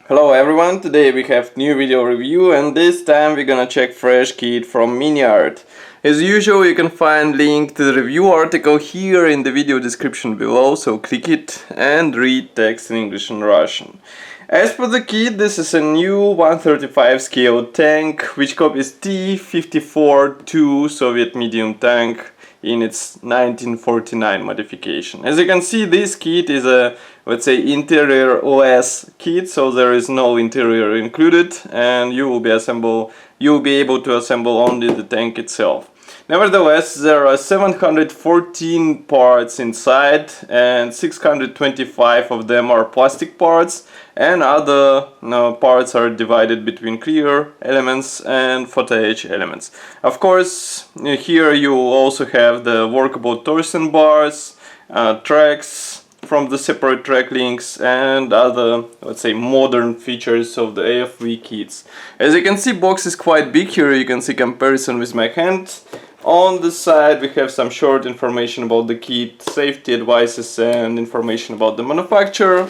Hello everyone, today we have new video review and this time we're gonna check fresh kit from Miniart. As usual, you can find link to the review article here in the video description below, so click it and read text in English and Russian. As for the kit, this is a new 135 scale tank which copies T-54-2 Soviet medium tank in its 1949 modification. As you can see, this kit is a, let's say, interior-less kit, so there is no interior included, and you will be able to assemble only the tank itself. Nevertheless, there are 714 parts inside, and 625 of them are plastic parts, and other parts are divided between clear elements and photo-etched elements. Of course, here you will also have the workable torsion bars, tracks from the separate track links, and other, let's say, modern features of the AFV kits. As you can see, box is quite big. Here you can see comparison with my hand. On the side we have some short information about the kit, safety advices and information about the manufacturer.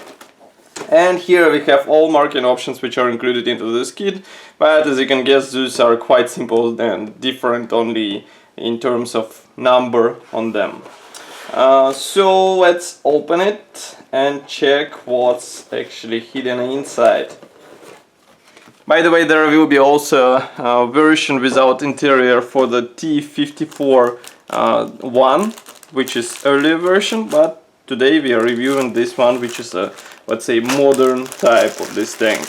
And here we have all marking options which are included into this kit, but as you can guess, these are quite simple and different only in terms of number on them. So let's open it and check what's actually hidden inside. By the way, there will be also a version without interior for the T-54-1, which is earlier version, but today we are reviewing this one, which is a, let's say, modern type of this tank.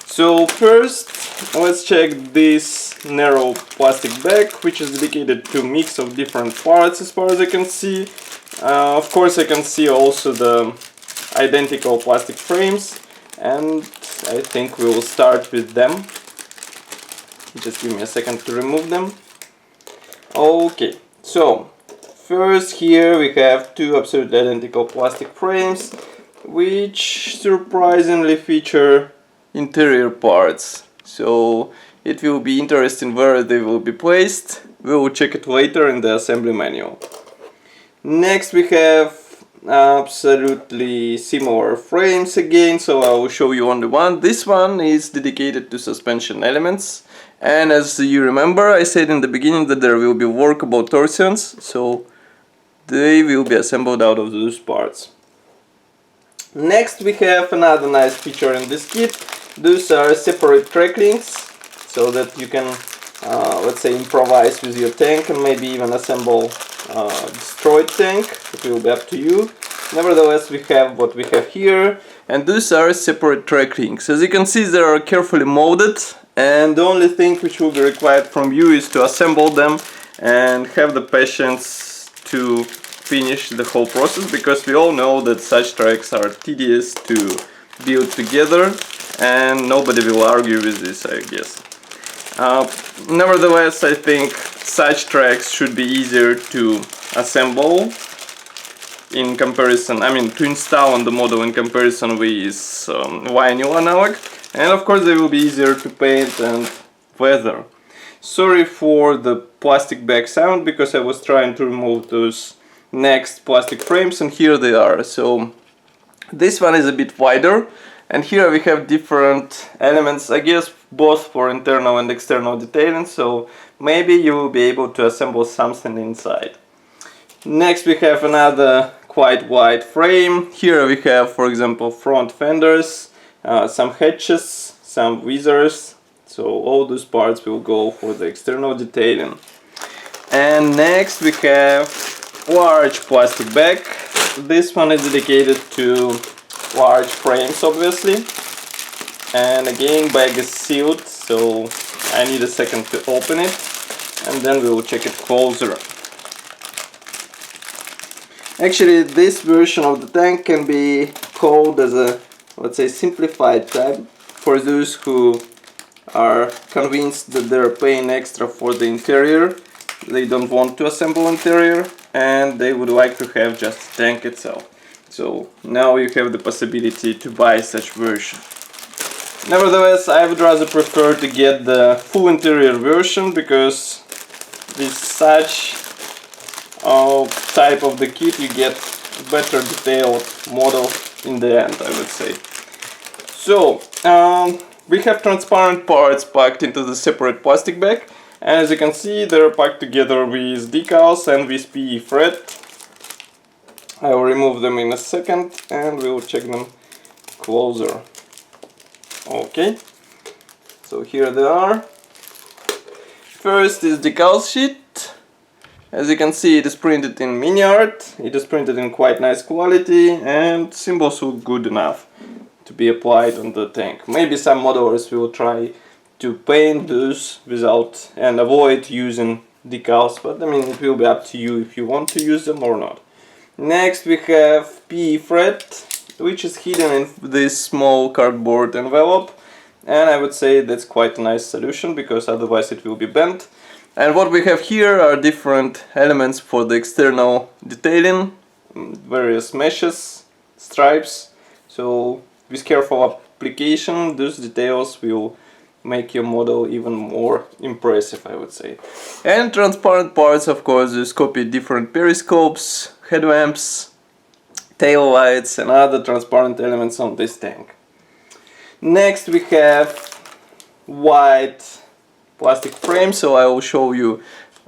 So first, let's check this narrow plastic bag, which is dedicated to a mix of different parts as far as I can see. Of course, I can see also the identical plastic frames, and I think we will start with them. Just give me a second to remove them. Okay, so first here we have two absolutely identical plastic frames, which surprisingly feature interior parts. So it will be interesting where they will be placed. We will check it later in the assembly manual. Next we have absolutely similar frames again, so I will show you only one. This one is dedicated to suspension elements, and as you remember, I said in the beginning that there will be workable torsions, so they will be assembled out of those parts. Next we have another nice feature in this kit. Those are separate track links, so that you can let's say, improvise with your tank and maybe even assemble destroyed tank. It will be up to you. Nevertheless, we have what we have here, and these are separate track links. As you can see, they are carefully molded, and the only thing which will be required from you is to assemble them and have the patience to finish the whole process, because we all know that such tracks are tedious to build together, and nobody will argue with this, I guess. Nevertheless, I think such tracks should be easier to assemble in comparison, to install on the model in comparison with vinyl analog, and of course they will be easier to paint and weather. Sorry for the plastic bag sound, because I was trying to remove those next plastic frames, and here they are. So this one is a bit wider, and here we have different elements, I guess both for internal and external detailing, so maybe you will be able to assemble something inside. Next we have another quite wide frame. Here we have, for example, front fenders, some hatches, some visors, so all those parts will go for the external detailing. And next we have large plastic bag. This one is dedicated to large frames, obviously, and again bag is sealed, so I need a second to open it and then we will check it closer. Actually, this version of the tank can be called as a, let's say, simplified type for those who are convinced that they're paying extra for the interior. They don't want to assemble interior and they would like to have just the tank itself. So now you have the possibility to buy such version. Nevertheless, I would rather prefer to get the full interior version, because with such type of the kit you get better detailed model in the end, I would say. So we have transparent parts packed into the separate plastic bag, and as you can see they're packed together with decals and with PE thread. I will remove them in a second and we will check them closer. Okay, so here they are. First is decal sheet. As you can see, it is printed in Miniart. It is printed in quite nice quality and symbols look good enough to be applied on the tank. Maybe some modelers will try to paint those without and avoid using decals, but I mean it will be up to you if you want to use them or not. Next we have PE thread, which is hidden in this small cardboard envelope, and I would say that's quite a nice solution because otherwise it will be bent. And what we have here are different elements for the external detailing, various meshes, stripes, so with careful application those details will make your model even more impressive, I would say. And transparent parts, of course, just copy different periscopes, headlamps, tail lights and other transparent elements on this tank. Next we have white plastic frame, so I will show you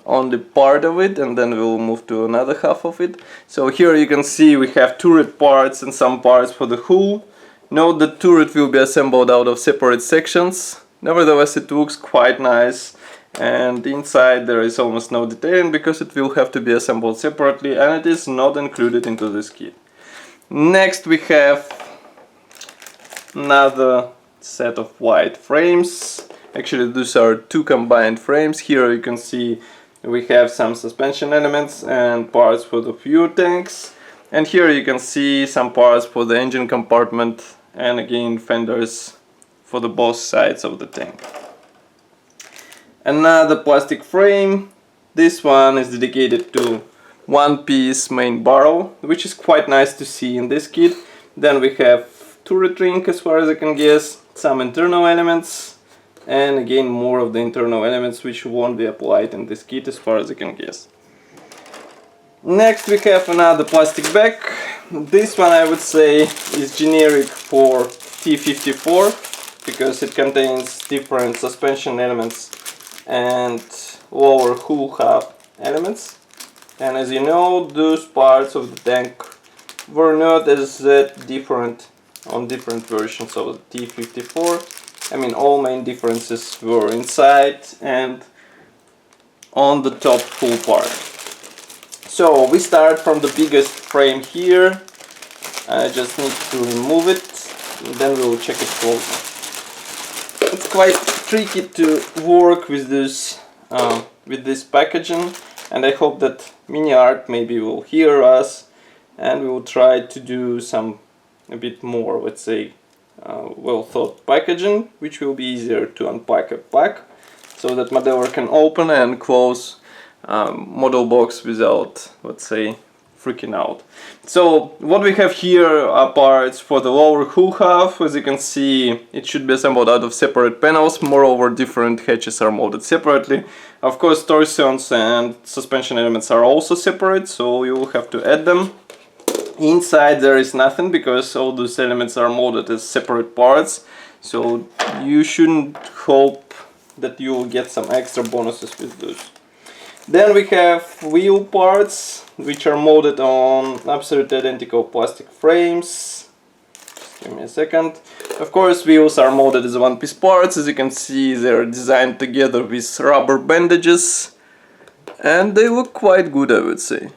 only part of it and then we'll move to another half of it. So here you can see we have turret parts and some parts for the hull. Note that turret will be assembled out of separate sections. Nevertheless, it looks quite nice, and inside there is almost no detailing because it will have to be assembled separately and it is not included into this kit. Next we have another set of white frames. Actually these are two combined frames. Here you can see we have some suspension elements and parts for the fuel tanks, and here you can see some parts for the engine compartment and again fenders for the both sides of the tank. Another plastic frame. This one is dedicated to one piece main barrel, which is quite nice to see in this kit. Then we have turret ring as far as I can guess, some internal elements, and again more of the internal elements which won't be applied in this kit as far as I can guess. Next we have another plastic bag. This one I would say is generic for T-54 because it contains different suspension elements and lower hull hub elements. And as you know, those parts of the tank were not as that different on different versions of the T-54. I mean, all main differences were inside and on the top hull part. So we start from the biggest frame here. I just need to remove it and then we will check it closer. It's quite tricky to work with this packaging, and I hope that Miniart maybe will hear us and we will try to do a bit more, let's say, well thought packaging, which will be easier to unpack a pack so that modeler can open and close model box without, let's say, freaking out. So what we have here are parts for the lower hull half. As you can see, it should be assembled out of separate panels. Moreover, different hatches are molded separately. Of course, torsions and suspension elements are also separate, so you will have to add them. Inside there is nothing because all those elements are molded as separate parts, so you shouldn't hope that you will get some extra bonuses with those. Then we have wheel parts which are molded on absolutely identical plastic frames. Just give me a second. Of course, wheels are molded as one-piece parts. As you can see, they're designed together with rubber bandages and they look quite good, I would say.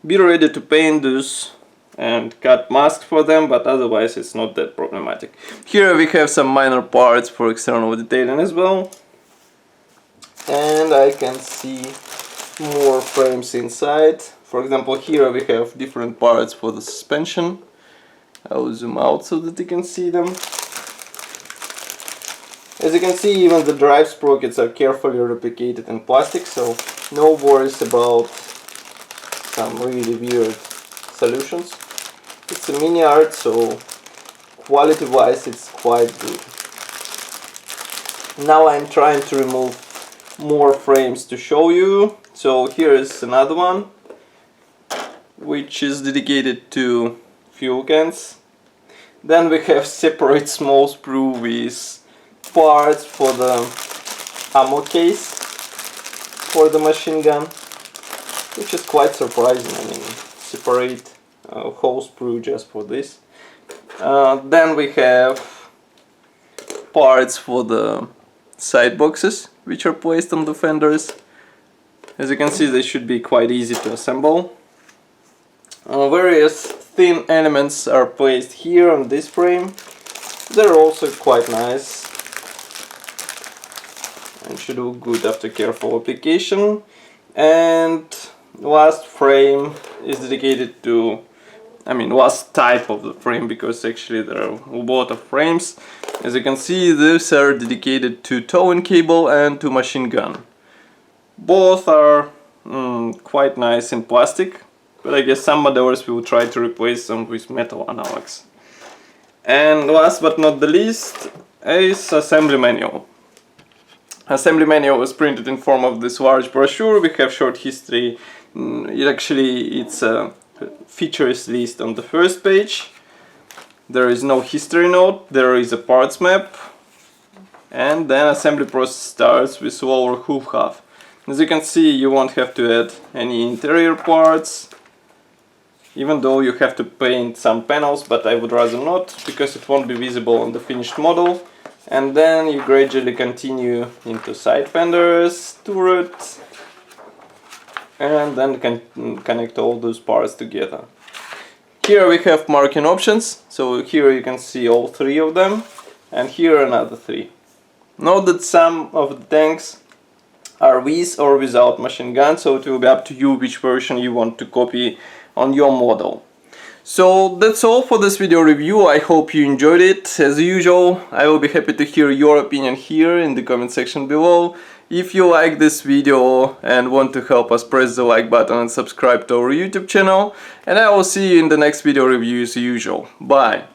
Be ready to paint those and cut masks for them, but otherwise it's not that problematic. Here we have some minor parts for external detailing as well. And I can see more frames inside. For example, here we have different parts for the suspension. I will zoom out so that you can see them. As you can see, even the drive sprockets are carefully replicated in plastic, so no worries about some really weird solutions. It's a Miniart, so quality wise it's quite good. Now I'm trying to remove more frames to show you. So here is another one which is dedicated to fuel cans. Then we have separate small sprue with parts for the ammo case for the machine gun, which is quite surprising. I mean, separate whole sprue just for this. Then we have parts for the side boxes, which are placed on the fenders. As you can see, they should be quite easy to assemble. Various thin elements are placed here on this frame. They're also quite nice and should look good after careful application. And last frame is dedicated to, last type of the frame, because actually there are a lot of frames. As you can see, these are dedicated to towing cable and to machine gun. Both are quite nice in plastic, but I guess some modelers will try to replace them with metal analogs. And last but not the least is assembly manual. Assembly manual is printed in form of this large brochure. We have short history. It's a features list on the first page. There is no history note, there is a parts map, and then assembly process starts with lower hoof half. As you can see, you won't have to add any interior parts, even though you have to paint some panels, but I would rather not, because it won't be visible on the finished model. And then you gradually continue into side fenders, turret, and then connect all those parts together. Here we have marking options, so here you can see all three of them, and here another three. Note that some of the tanks are with or without machine gun, so it will be up to you which version you want to copy on your model. So that's all for this video review. I hope you enjoyed it. As usual, I will be happy to hear your opinion here in the comment section below. If you like this video and want to help us, press the like button and subscribe to our YouTube channel. And I will see you in the next video review as usual. Bye!